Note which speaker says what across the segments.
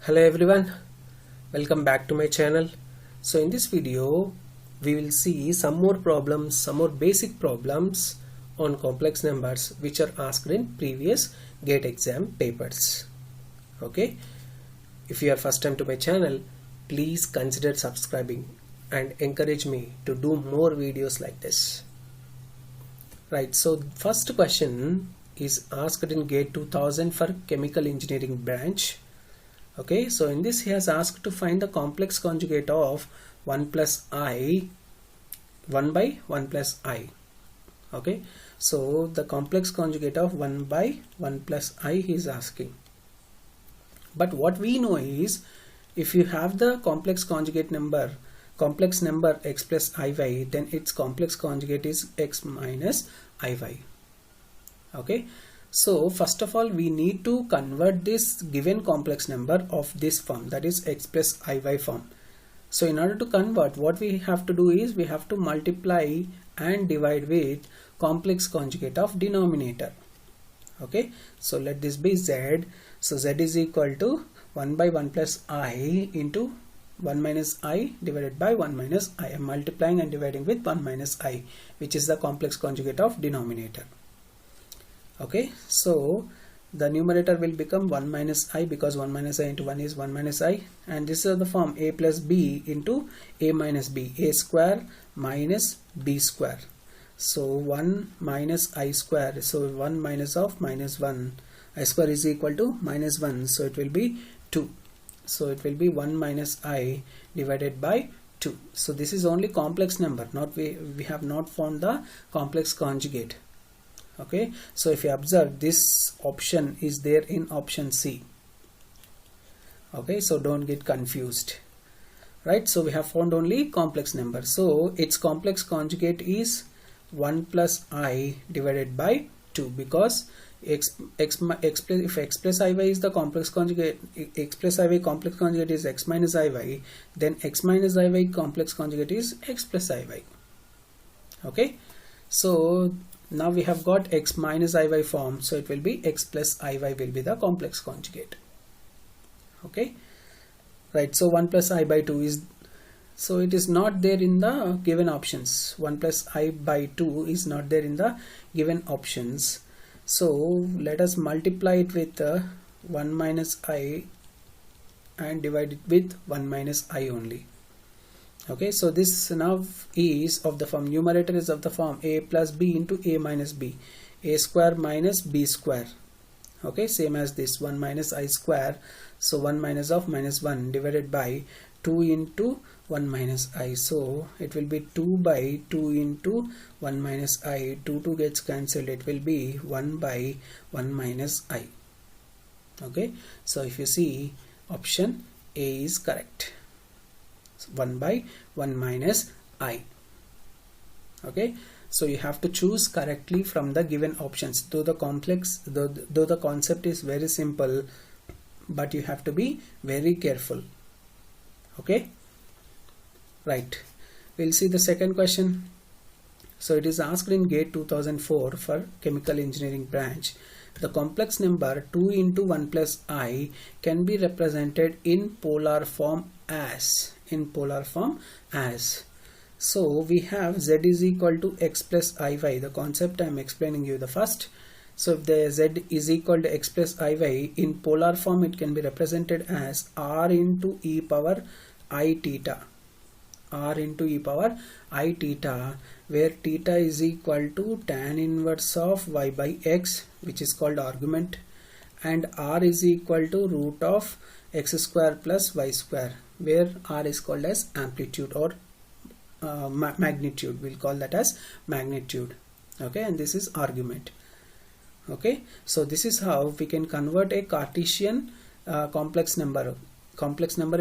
Speaker 1: Hello everyone, welcome back to my channel. So in this video we will see some more basic problems on complex numbers which are asked in previous GATE exam papers. Okay, if you are first time to my channel, please consider subscribing and encourage me to do more videos like this. Right, so first question is asked in GATE 2000 for chemical engineering branch. Okay, so in this he has asked to find the complex conjugate of 1 plus I, 1 by 1 plus I. Okay, so the complex conjugate of 1 by 1 plus I he is asking. But what we know is, if you have the complex number x plus iy, then its complex conjugate is x minus iy. Okay, so first of all we need to convert this given complex number of this form, that is x plus iy form. So in order to convert, what we have to do is we have to multiply and divide with complex conjugate of denominator. Okay, so let this be z. So z is equal to 1 by 1 plus I into 1 minus I divided by 1 minus I. I am multiplying and dividing with 1 minus I, which is the complex conjugate of denominator. Okay, so the numerator will become 1 minus I, because 1 minus I into 1 is 1 minus I, and this is the form a plus b into a minus b, a square minus b square. So 1 minus I square, so 1 minus of minus 1, I square is equal to minus 1, so it will be 2. So it will be 1 minus I divided by 2. So this is only complex number, not we have not found the complex conjugate. Okay, so if you observe, this option is there in option C. Okay, so don't get confused. Right, so we have found only complex number. So its complex conjugate is 1 plus I divided by 2, because if x plus iy is the complex conjugate, x plus iy complex conjugate is x minus iy, then x minus iy complex conjugate is x plus iy. Okay, so now we have got x minus iy form, so it will be x plus iy will be the complex conjugate. Okay, right, so 1 plus I by 2 is, so it is not there in the given options. 1 plus I by 2 is not there in the given options. So let us multiply it with 1 minus I and divide it with 1 minus I only. Okay, so this now is of the form, numerator is of the form a plus b into a minus b, a square minus b square. Okay, same as this 1 minus I square, so 1 minus of minus 1 divided by 2 into 1 minus I, so it will be 2 by 2 into 1 minus I, 2 gets cancelled, it will be 1 by 1 minus I. Okay, so if you see, option A is correct. 1 by 1 minus I. Okay, so you have to choose correctly from the given options. Though the concept is very simple, but you have to be very careful. Okay, right, we'll see the second question. So it is asked in GATE 2004 for chemical engineering branch. The complex number 2 into 1 plus I can be represented in polar form as, so we have z is equal to x plus iy. The concept I am explaining you the first. So if the z is equal to x plus iy, in polar form it can be represented as r into e power I theta, where theta is equal to tan inverse of y by x, which is called argument, and r is equal to root of x square plus y square, where r is called as amplitude or magnitude. We'll call that as magnitude. Okay, and this is argument. Okay, so this is how we can convert a Cartesian complex number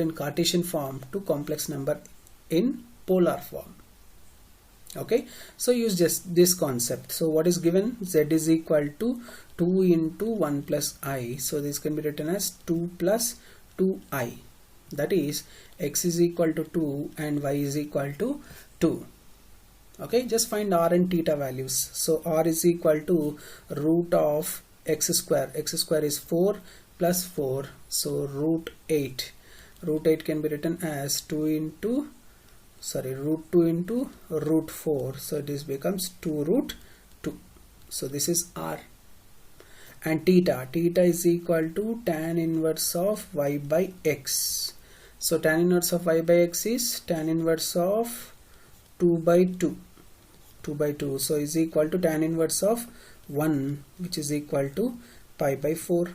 Speaker 1: in Cartesian form to complex number in polar form. Okay, so use just this concept. So what is given? Z is equal to 2 into 1 plus I, so this can be written as 2 plus 2i, that is x is equal to 2 and y is equal to 2. Okay, just find r and theta values. So r is equal to root of x square is 4 plus 4, so root 8. Root 8 can be written as root 2 into root 4, so this becomes 2 root 2. So this is r. And theta is equal to tan inverse of y by x. So tan inverse of y by x is tan inverse of 2 by 2. So is equal to tan inverse of 1, which is equal to pi by 4.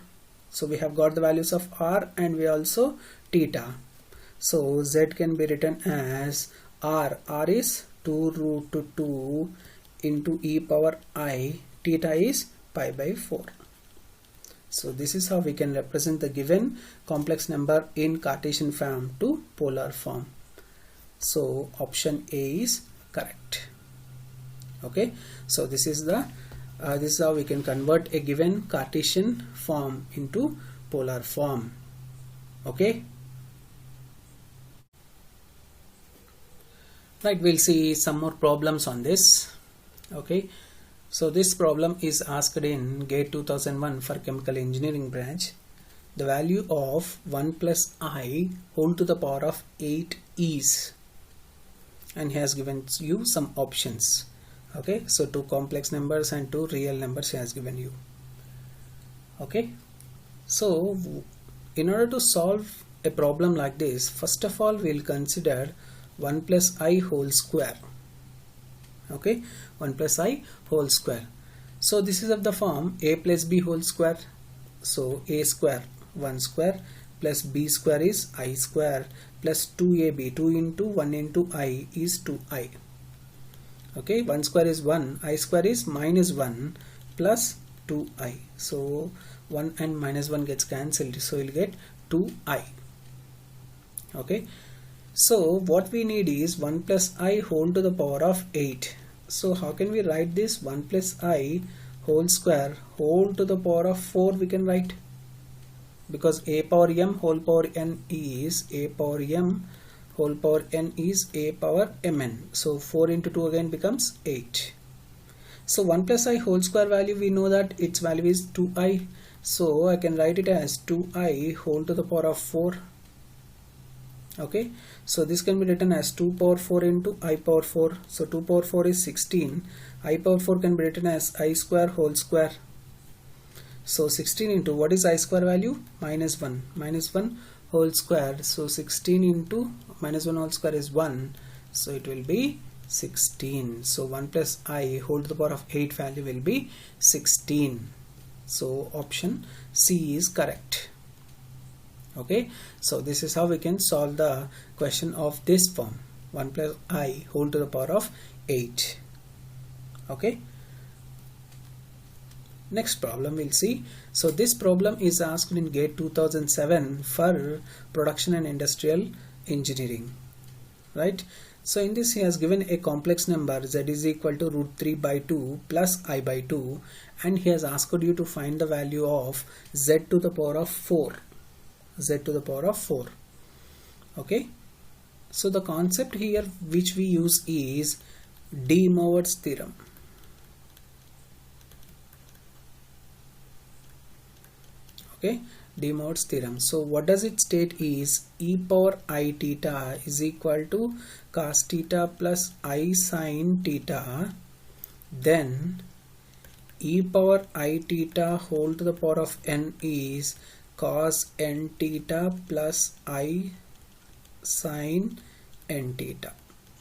Speaker 1: So we have got the values of r and we also theta. So z can be written as r is 2 root 2 into e power I, theta is pi by 4. So this is how we can represent the given complex number in Cartesian form to polar form. So option A is correct. Okay, so this is how we can convert a given Cartesian form into polar form. Okay, right, we'll see some more problems on this. Okay, so this problem is asked in GATE 2001 for chemical engineering branch. The value of 1 plus I whole to the power of 8 is, and he has given you some options. Okay, so 2 complex numbers and 2 real numbers he has given you. Okay, so in order to solve a problem like this, first of all we'll consider 1 plus I whole square. Okay, 1 plus I whole square. So this is of the form a plus b whole square. So a square 1 square plus b square is I square plus 2ab, 2 into 1 into I is 2I. Okay, 1 square is 1, I square is minus 1 plus 2I. So 1 and minus 1 gets cancelled, so you'll get 2I. Okay, so what we need is 1 plus I whole to the power of 8. So how can we write this? 1 plus I whole square whole to the power of 4 we can write, because a power m whole power n is a power m whole power n is a power mn. So 4 into 2 again becomes 8. So 1 plus I whole square value, we know that its value is 2I. So I can write it as 2I whole to the power of 4. Okay, so this can be written as 2 power 4 into I power 4. So 2 power 4 is 16. I power 4 can be written as I square whole square. So 16 into, what is I square value? Minus 1. Minus 1 whole square. So 16 into minus 1 whole square is 1. So it will be 16. So 1 plus I whole to the power of 8 value will be 16. So option C is correct. Okay, so this is how we can solve the question of this form, 1 plus I whole to the power of 8. Okay, next problem we'll see. So this problem is asked in GATE 2007 for production and industrial engineering, right? So in this he has given a complex number z is equal to root 3 by 2 plus I by 2, and he has asked you to find the value of z to the power of 4. Z to the power of 4. Okay, so the concept here which we use is De Moivre's theorem. Okay, De Moivre's theorem. So what does it state is e power I theta is equal to cos theta plus I sin theta, then e power I theta whole to the power of n is cos n theta plus I sin n theta.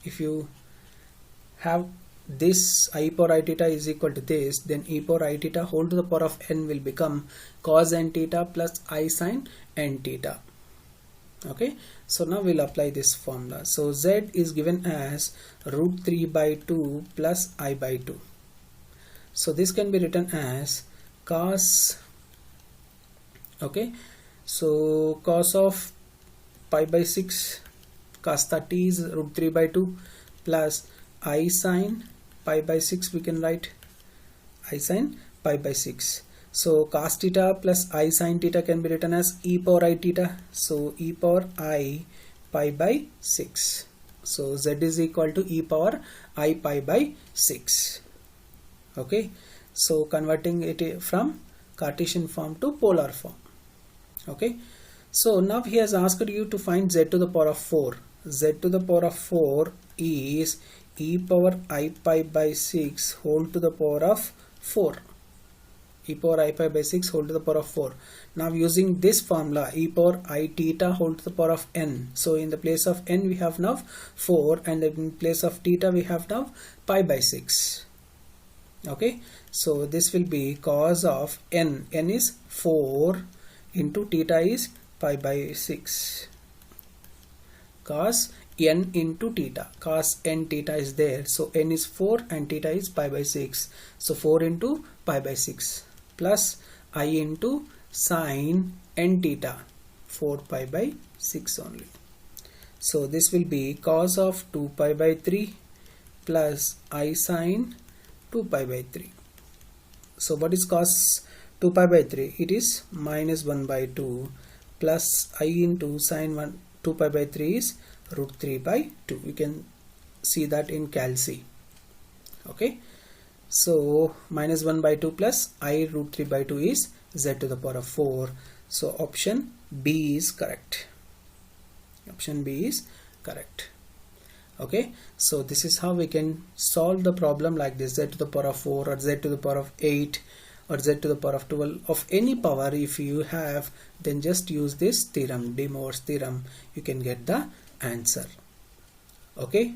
Speaker 1: If you have this I power I theta is equal to this, then e power I theta whole to the power of n will become cos n theta plus I sin n theta. Okay, so now we'll apply this formula. So z is given as root 3 by 2 plus I by 2. So this can be written as cos, okay, so cos of pi by 6, cos 30 is root 3 by 2 plus I sin pi by 6, we can write I sin pi by 6. So cos theta plus I sin theta can be written as e power I theta. So e power I pi by 6. So z is equal to e power I pi by 6. Okay, so converting it from Cartesian form to polar form. Okay, so now he has asked you to find z to the power of 4. Z to the power of 4 is e power I pi by 6 whole to the power of 4. E power I pi by 6 whole to the power of 4. Now using this formula, e power I theta whole to the power of n. So in the place of n we have now 4, and in place of theta we have now pi by 6. Okay, so this will be cos of n. N is 4 into theta is pi by 6. Cos n into theta. Cos n theta is there. So n is 4 and theta is pi by 6. So 4 into pi by 6 plus I into sine n theta, 4 pi by 6 only. So this will be cos of 2 pi by 3 plus I sine 2 pi by 3. So what is cos 2 pi by 3? It is minus 1 by 2 plus I into sine 2 pi by 3 is root 3 by 2. You can see that in Calc. Okay, so minus 1 by 2 plus I root 3 by 2 is z to the power of 4. So option B is correct. Option B is correct. Okay, so this is how we can solve the problem like this: z to the power of 4 or z to the power of 8 or z to the power of 12 of any power. If you have, then just use this theorem, De Moivre's theorem, you can get the answer. Okay.